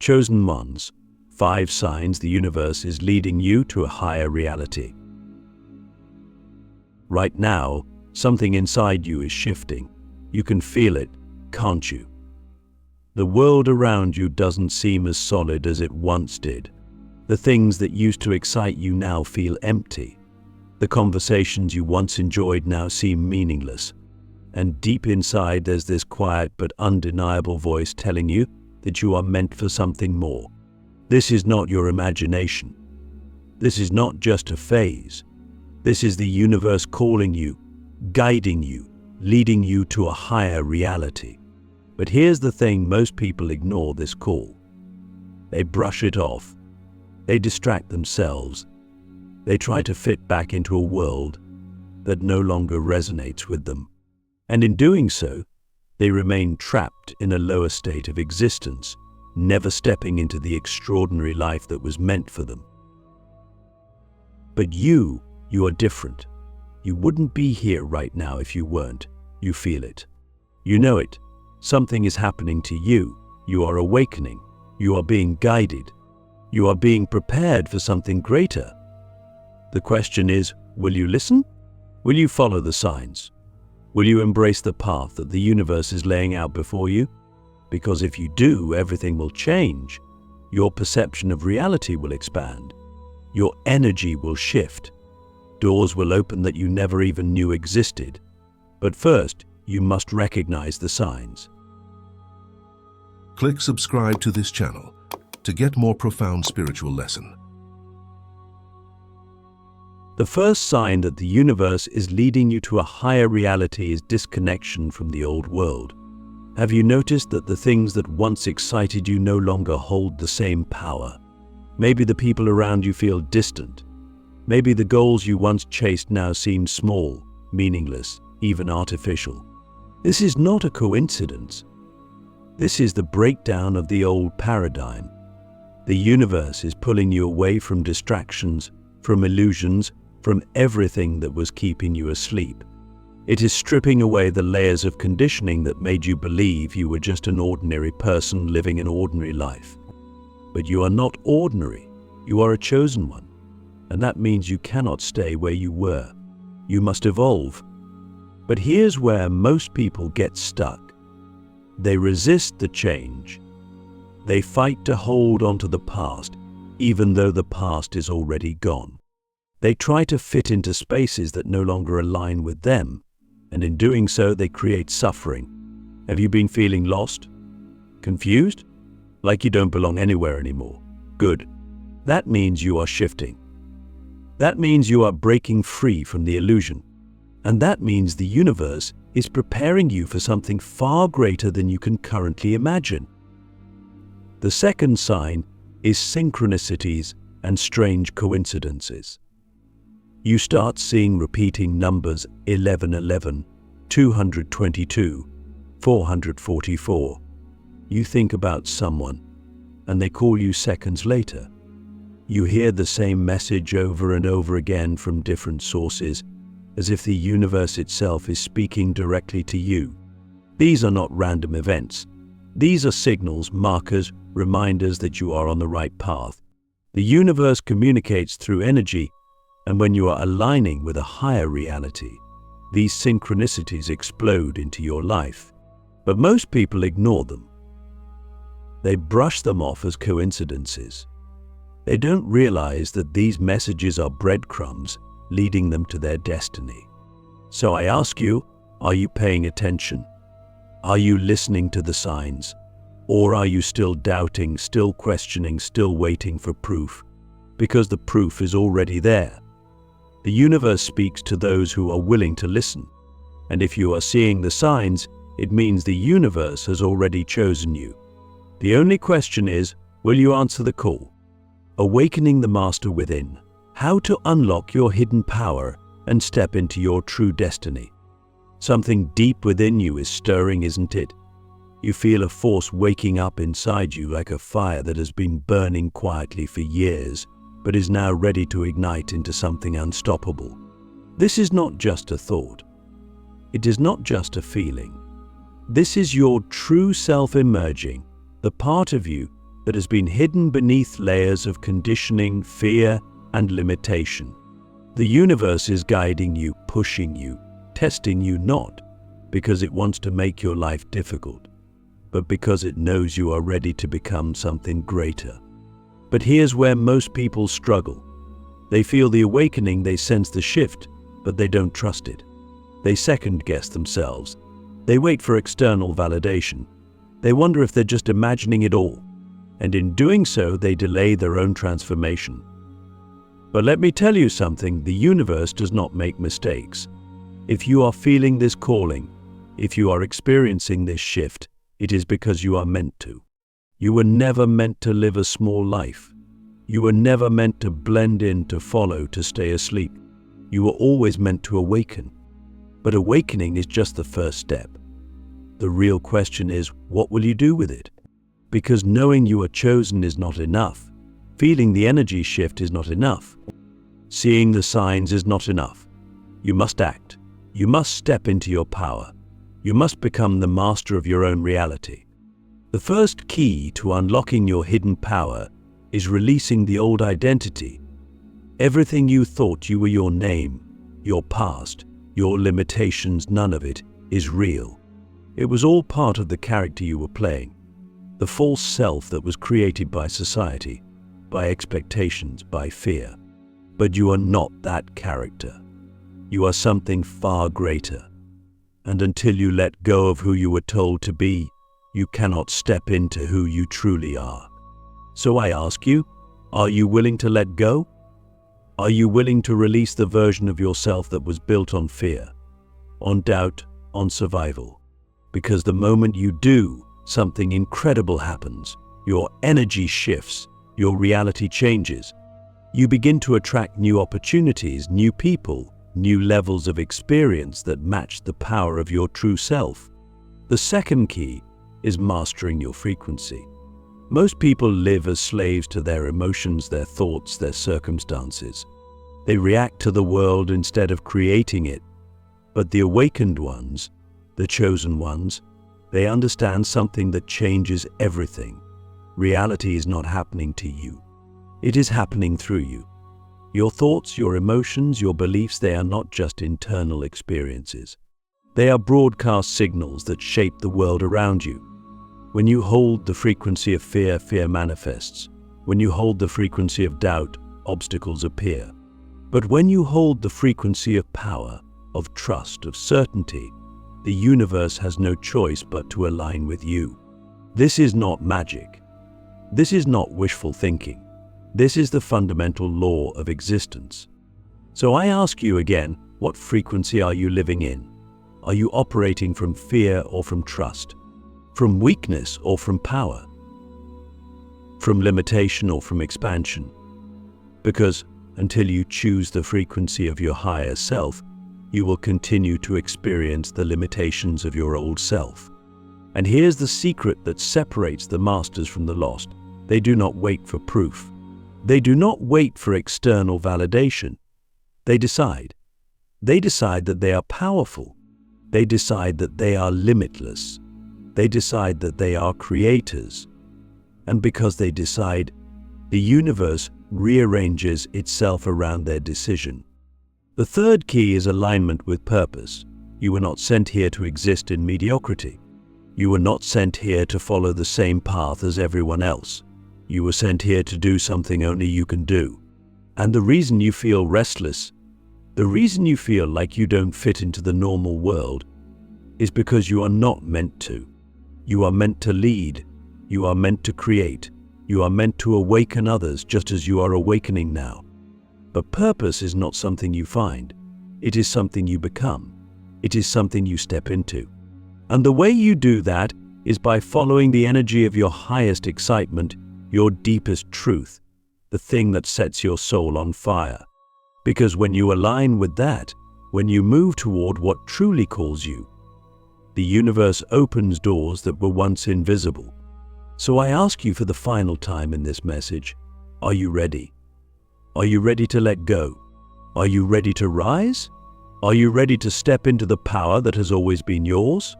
Chosen ones, 5 signs the universe is leading you to a higher reality. Right now, something inside you is shifting. You can feel it, can't you? The world around you doesn't seem as solid as it once did. The things that used to excite you now feel empty. The conversations you once enjoyed now seem meaningless. And deep inside, there's this quiet but undeniable voice telling you that you are meant for something more. This is not your imagination. This is not just a phase. This is the universe calling you, guiding you, leading you to a higher reality. But here's the thing, most people ignore this call. They brush it off. They distract themselves. They try to fit back into a world that no longer resonates with them. And in doing so, they remain trapped in a lower state of existence, never stepping into the extraordinary life that was meant for them. But you are different. You wouldn't be here right now if you weren't. You feel it. You know it. Something is happening to you. You are awakening. You are being guided. You are being prepared for something greater. The question is, will you listen? Will you follow the signs? Will you embrace the path that the universe is laying out before you? Because if you do, everything will change. Your perception of reality will expand. Your energy will shift. Doors will open that you never even knew existed. But first, you must recognize the signs. Click subscribe to this channel to get more profound spiritual lesson. The first sign that the universe is leading you to a higher reality is disconnection from the old world. Have you noticed that the things that once excited you no longer hold the same power? Maybe the people around you feel distant. Maybe the goals you once chased now seem small, meaningless, even artificial. This is not a coincidence. This is the breakdown of the old paradigm. The universe is pulling you away from distractions, from illusions, from everything that was keeping you asleep. It is stripping away the layers of conditioning that made you believe you were just an ordinary person living an ordinary life. But you are not ordinary. You are a chosen one. And that means you cannot stay where you were. You must evolve. But here's where most people get stuck. They resist the change. They fight to hold on to the past, even though the past is already gone. They try to fit into spaces that no longer align with them, and in doing so, they create suffering. Have you been feeling lost? Confused? Like you don't belong anywhere anymore? Good. That means you are shifting. That means you are breaking free from the illusion. And that means the universe is preparing you for something far greater than you can currently imagine. The second sign is synchronicities and strange coincidences. You start seeing repeating numbers 1111, 222, 444. You think about someone, and they call you seconds later. You hear the same message over and over again from different sources, as if the universe itself is speaking directly to you. These are not random events. These are signals, markers, reminders that you are on the right path. The universe communicates through energy, and when you are aligning with a higher reality, these synchronicities explode into your life. But most people ignore them. They brush them off as coincidences. They don't realize that these messages are breadcrumbs leading them to their destiny. So I ask you, are you paying attention? Are you listening to the signs? Or are you still doubting, still questioning, still waiting for proof? Because the proof is already there. The universe speaks to those who are willing to listen. And if you are seeing the signs, it means the universe has already chosen you. The only question is, will you answer the call? Awakening the master within. How to unlock your hidden power and step into your true destiny. Something deep within you is stirring, isn't it? You feel a force waking up inside you like a fire that has been burning quietly for years, but is now ready to ignite into something unstoppable. This is not just a thought. It is not just a feeling. This is your true self emerging, the part of you that has been hidden beneath layers of conditioning, fear, and limitation. The universe is guiding you, pushing you, testing you not because it wants to make your life difficult, but because it knows you are ready to become something greater. But here's where most people struggle. They feel the awakening, they sense the shift, but they don't trust it. They second-guess themselves. They wait for external validation. They wonder if they're just imagining it all. And in doing so, they delay their own transformation. But let me tell you something, the universe does not make mistakes. If you are feeling this calling, if you are experiencing this shift, it is because you are meant to. You were never meant to live a small life. You were never meant to blend in, to follow, to stay asleep. You were always meant to awaken. But awakening is just the first step. The real question is, what will you do with it? Because knowing you are chosen is not enough. Feeling the energy shift is not enough. Seeing the signs is not enough. You must act. You must step into your power. You must become the master of your own reality. The first key to unlocking your hidden power is releasing the old identity. Everything you thought you were, your name, your past, your limitations, none of it is real. It was all part of the character you were playing, the false self that was created by society, by expectations, by fear. But you are not that character. You are something far greater. And until you let go of who you were told to be, you cannot step into who you truly are. So I ask you, are you willing to let go? Are you willing to release the version of yourself that was built on fear, on doubt, on survival? Because the moment you do, something incredible happens. Your energy shifts, your reality changes. You begin to attract new opportunities, new people, new levels of experience that match the power of your true self. The second key is mastering your frequency. Most people live as slaves to their emotions, their thoughts, their circumstances. They react to the world instead of creating it. But the awakened ones, the chosen ones, they understand something that changes everything. Reality is not happening to you. It is happening through you. Your thoughts, your emotions, your beliefs, they are not just internal experiences. They are broadcast signals that shape the world around you. When you hold the frequency of fear, fear manifests. When you hold the frequency of doubt, obstacles appear. But when you hold the frequency of power, of trust, of certainty, the universe has no choice but to align with you. This is not magic. This is not wishful thinking. This is the fundamental law of existence. So I ask you again, what frequency are you living in? Are you operating from fear or from trust? From weakness or from power? From limitation or from expansion? Because until you choose the frequency of your higher self, you will continue to experience the limitations of your old self. And here's the secret that separates the masters from the lost. They do not wait for proof. They do not wait for external validation. They decide. They decide that they are powerful. They decide that they are limitless. They decide that they are creators. And because they decide, the universe rearranges itself around their decision. The third key is alignment with purpose. You were not sent here to exist in mediocrity. You were not sent here to follow the same path as everyone else. You were sent here to do something only you can do. And the reason you feel restless, the reason you feel like you don't fit into the normal world, is because you are not meant to. You are meant to lead. You are meant to create. You are meant to awaken others just as you are awakening now. But purpose is not something you find. It is something you become. It is something you step into. And the way you do that is by following the energy of your highest excitement, your deepest truth, the thing that sets your soul on fire. Because when you align with that, when you move toward what truly calls you, the universe opens doors that were once invisible. So I ask you for the final time in this message, are you ready? Are you ready to let go? Are you ready to rise? Are you ready to step into the power that has always been yours?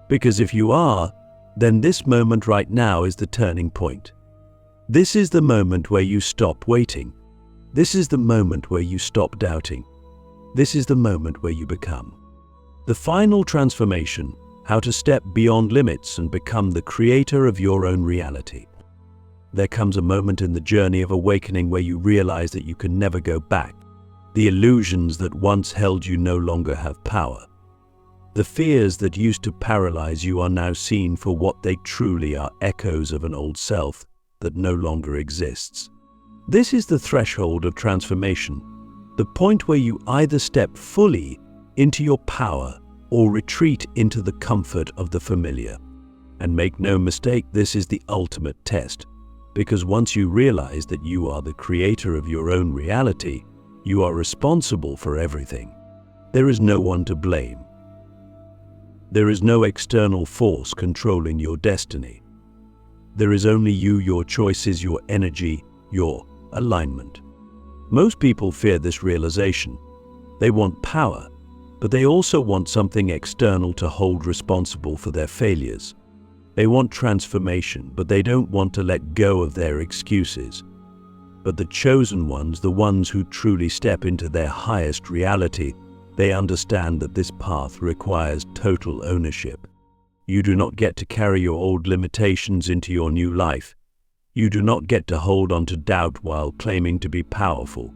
Because if you are, then this moment right now is the turning point. This is the moment where you stop waiting. This is the moment where you stop doubting. This is the moment where you become. The final transformation, how to step beyond limits and become the creator of your own reality. There comes a moment in the journey of awakening where you realize that you can never go back. The illusions that once held you no longer have power. The fears that used to paralyze you are now seen for what they truly are, echoes of an old self that no longer exists. This is the threshold of transformation, the point where you either step fully into your power or retreat into the comfort of the familiar. And make no mistake, this is the ultimate test, because once you realize that you are the creator of your own reality, you are responsible for everything. There is no one to blame. There is no external force controlling your destiny. There is only you, your choices, your energy, your alignment. Most people fear this realization. They want power, but they also want something external to hold responsible for their failures. They want transformation, but they don't want to let go of their excuses. But the chosen ones, the ones who truly step into their highest reality, they understand that this path requires total ownership. You do not get to carry your old limitations into your new life. You do not get to hold on to doubt while claiming to be powerful.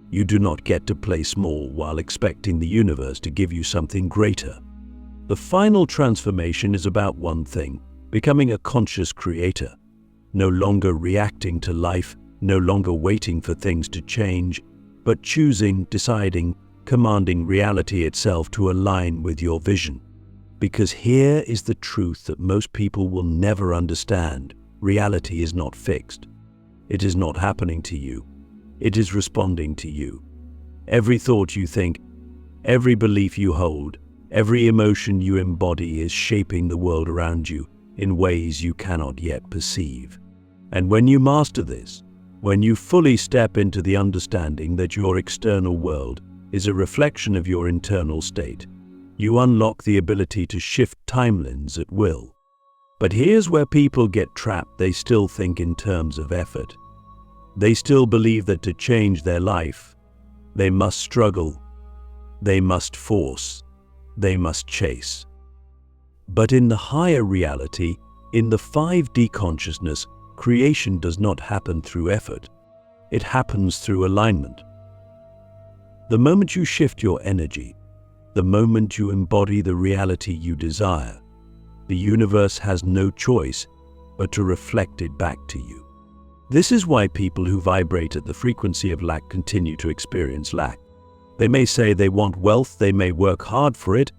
You do not get to play small while expecting the universe to give you something greater. The final transformation is about one thing: becoming a conscious creator. No longer reacting to life, no longer waiting for things to change, but choosing, deciding, commanding reality itself to align with your vision. Because here is the truth that most people will never understand. Reality is not fixed. It is not happening to you. It is responding to you. Every thought you think, every belief you hold, every emotion you embody is shaping the world around you in ways you cannot yet perceive. And when you master this, when you fully step into the understanding that your external world is a reflection of your internal state, you unlock the ability to shift timelines at will. But here's where people get trapped. They still think in terms of effort. They still believe that to change their life, they must struggle, they must force, they must chase. But in the higher reality, in the 5D consciousness, creation does not happen through effort. It happens through alignment. The moment you shift your energy, the moment you embody the reality you desire, the universe has no choice but to reflect it back to you. This is why people who vibrate at the frequency of lack continue to experience lack. They may say they want wealth, they may work hard for it,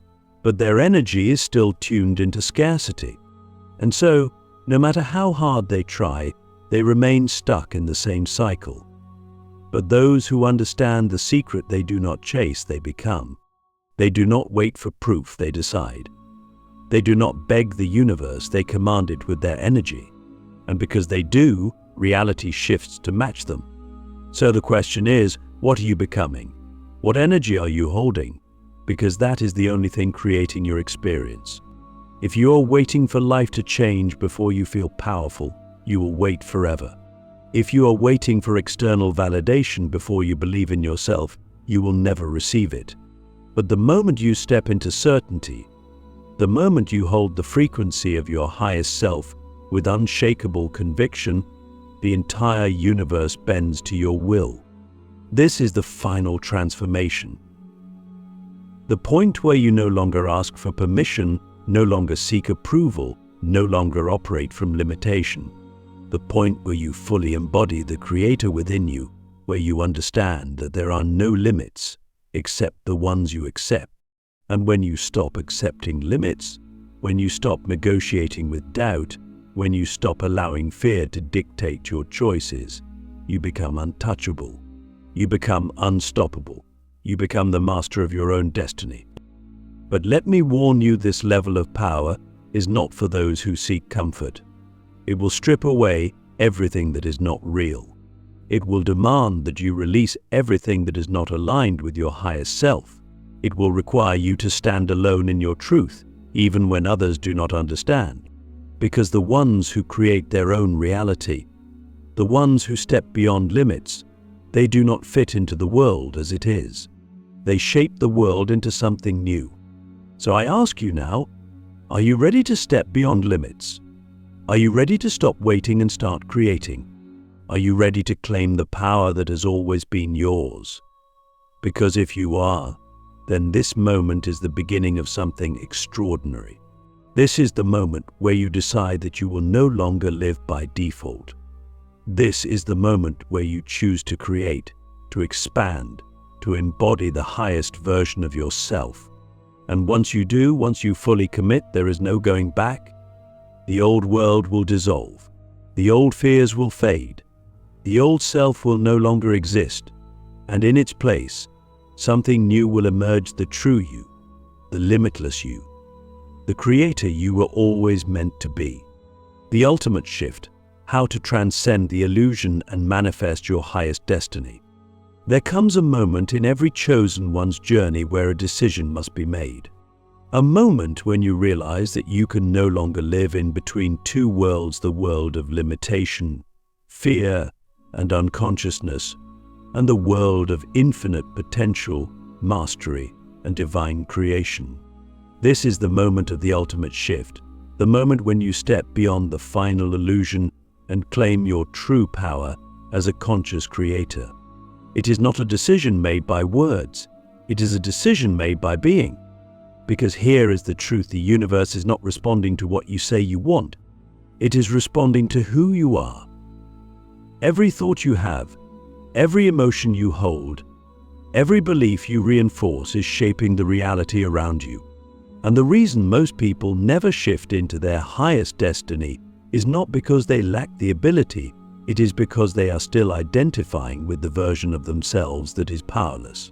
but their energy is still tuned into scarcity. And so, no matter how hard they try, they remain stuck in the same cycle. But those who understand the secret, they do not chase, they become. They do not wait for proof, they decide. They do not beg the universe, they command it with their energy. And because they do, reality shifts to match them. So the question is, what are you becoming? What energy are you holding? Because that is the only thing creating your experience. If you are waiting for life to change before you feel powerful, you will wait forever. If you are waiting for external validation before you believe in yourself, you will never receive it. But the moment you step into certainty, the moment you hold the frequency of your highest self with unshakable conviction, the entire universe bends to your will. This is the final transformation. The point where you no longer ask for permission, no longer seek approval, no longer operate from limitation. The point where you fully embody the creator within you, where you understand that there are no limits except the ones you accept. And when you stop accepting limits, when you stop negotiating with doubt, when you stop allowing fear to dictate your choices, you become untouchable. You become unstoppable. You become the master of your own destiny. But let me warn you, this level of power is not for those who seek comfort. It will strip away everything that is not real. It will demand that you release everything that is not aligned with your highest self. It will require you to stand alone in your truth, even when others do not understand. Because the ones who create their own reality, the ones who step beyond limits, they do not fit into the world as it is. They shape the world into something new. So I ask you now, are you ready to step beyond limits? Are you ready to stop waiting and start creating? Are you ready to claim the power that has always been yours? Because if you are, then this moment is the beginning of something extraordinary. This is the moment where you decide that you will no longer live by default. This is the moment where you choose to create, to expand, to embody the highest version of yourself. And once you do, once you fully commit, there is no going back. The old world will dissolve. The old fears will fade. The old self will no longer exist. And in its place, something new will emerge, the true you, the limitless you, the creator you were always meant to be. The ultimate shift, how to transcend the illusion and manifest your highest destiny. There comes a moment in every chosen one's journey where a decision must be made. A moment when you realize that you can no longer live in between two worlds, the world of limitation, fear, and unconsciousness, and the world of infinite potential, mastery, and divine creation. This is the moment of the ultimate shift, the moment when you step beyond the final illusion and claim your true power as a conscious creator. It is not a decision made by words, it is a decision made by being. Because here is the truth: the universe is not responding to what you say you want, it is responding to who you are. Every thought you have, every emotion you hold, every belief you reinforce is shaping the reality around you. And the reason most people never shift into their highest destiny is not because they lack the ability, it is because they are still identifying with the version of themselves that is powerless.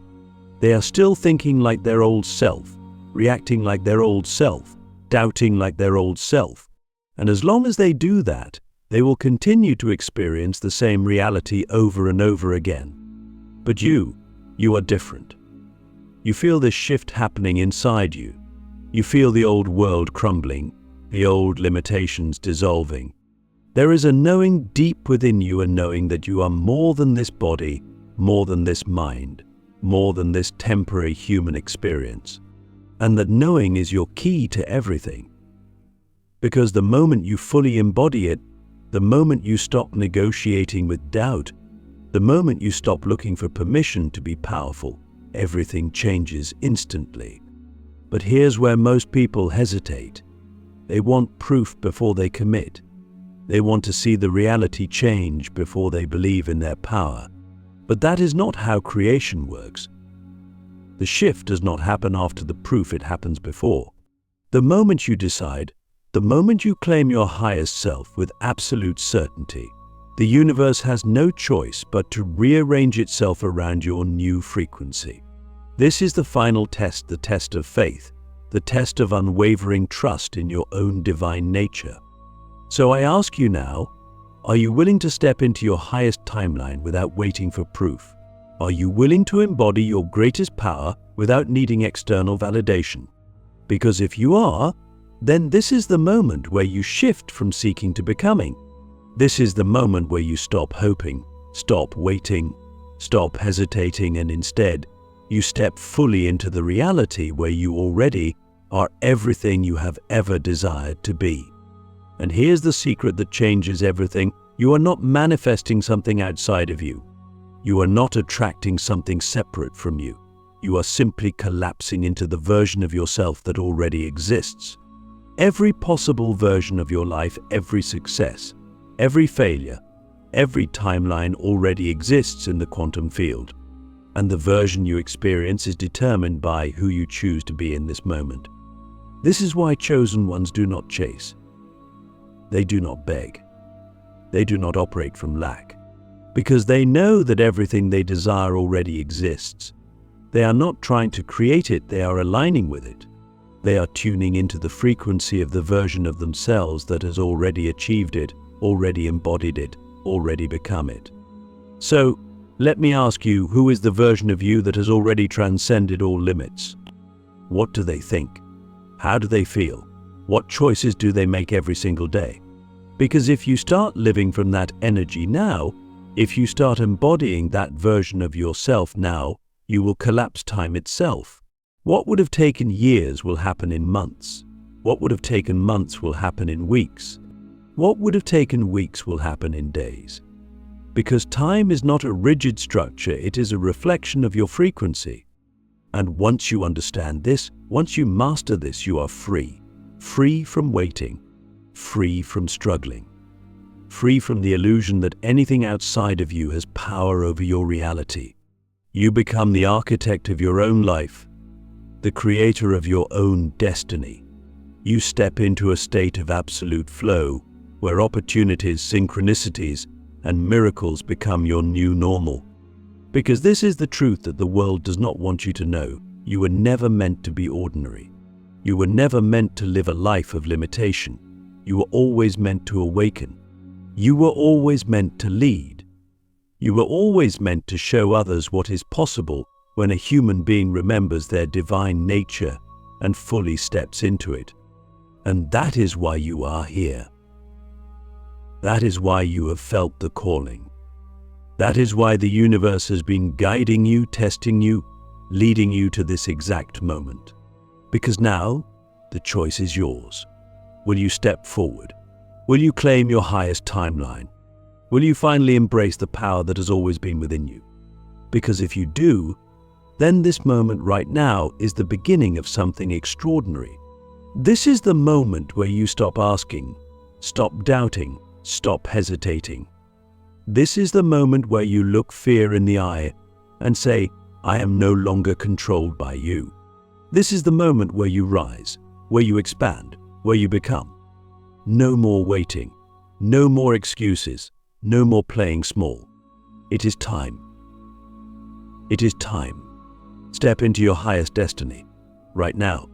They are still thinking like their old self, reacting like their old self, doubting like their old self. And as long as they do that, they will continue to experience the same reality over and over again. But you are different. You feel this shift happening inside you. You feel the old world crumbling, the old limitations dissolving. There is a knowing deep within you, a knowing that you are more than this body, more than this mind, more than this temporary human experience. And that knowing is your key to everything. Because the moment you fully embody it, the moment you stop negotiating with doubt, the moment you stop looking for permission to be powerful, everything changes instantly. But here's where most people hesitate. They want proof before they commit. They want to see the reality change before they believe in their power. But that is not how creation works. The shift does not happen after the proof, it happens before. The moment you decide, the moment you claim your highest self with absolute certainty, the universe has no choice but to rearrange itself around your new frequency. This is the final test, the test of faith, the test of unwavering trust in your own divine nature. So I ask you now, are you willing to step into your highest timeline without waiting for proof? Are you willing to embody your greatest power without needing external validation? Because if you are, then this is the moment where you shift from seeking to becoming. This is the moment where you stop hoping, stop waiting, stop hesitating, and instead, you step fully into the reality where you already are everything you have ever desired to be. And here's the secret that changes everything. You are not manifesting something outside of you. You are not attracting something separate from you. You are simply collapsing into the version of yourself that already exists. Every possible version of your life, every success, every failure, every timeline already exists in the quantum field. And the version you experience is determined by who you choose to be in this moment. This is why chosen ones do not chase. They do not beg. They do not operate from lack. Because they know that everything they desire already exists. They are not trying to create it, they are aligning with it. They are tuning into the frequency of the version of themselves that has already achieved it, already embodied it, already become it. So, let me ask you, who is the version of you that has already transcended all limits? What do they think? How do they feel? What choices do they make every single day? Because if you start living from that energy now, if you start embodying that version of yourself now, you will collapse time itself. What would have taken years will happen in months. What would have taken months will happen in weeks. What would have taken weeks will happen in days. Because time is not a rigid structure, it is a reflection of your frequency. And once you understand this, once you master this, you are free. Free from waiting. Free from struggling. Free from the illusion that anything outside of you has power over your reality. You become the architect of your own life, the creator of your own destiny. You step into a state of absolute flow, where opportunities, synchronicities, and miracles become your new normal. Because this is the truth that the world does not want you to know. You were never meant to be ordinary. You were never meant to live a life of limitation. You were always meant to awaken. You were always meant to lead. You were always meant to show others what is possible when a human being remembers their divine nature and fully steps into it. And that is why you are here. That is why you have felt the calling. That is why the universe has been guiding you, testing you, leading you to this exact moment. Because now, the choice is yours. Will you step forward? Will you claim your highest timeline? Will you finally embrace the power that has always been within you? Because if you do, then this moment right now is the beginning of something extraordinary. This is the moment where you stop asking, stop doubting, stop hesitating. This is the moment where you look fear in the eye and say, I am no longer controlled by you. This is the moment where you rise, where you expand, where you become. No more waiting, no more excuses, no more playing small. It is time. It is time. Step into your highest destiny, right now.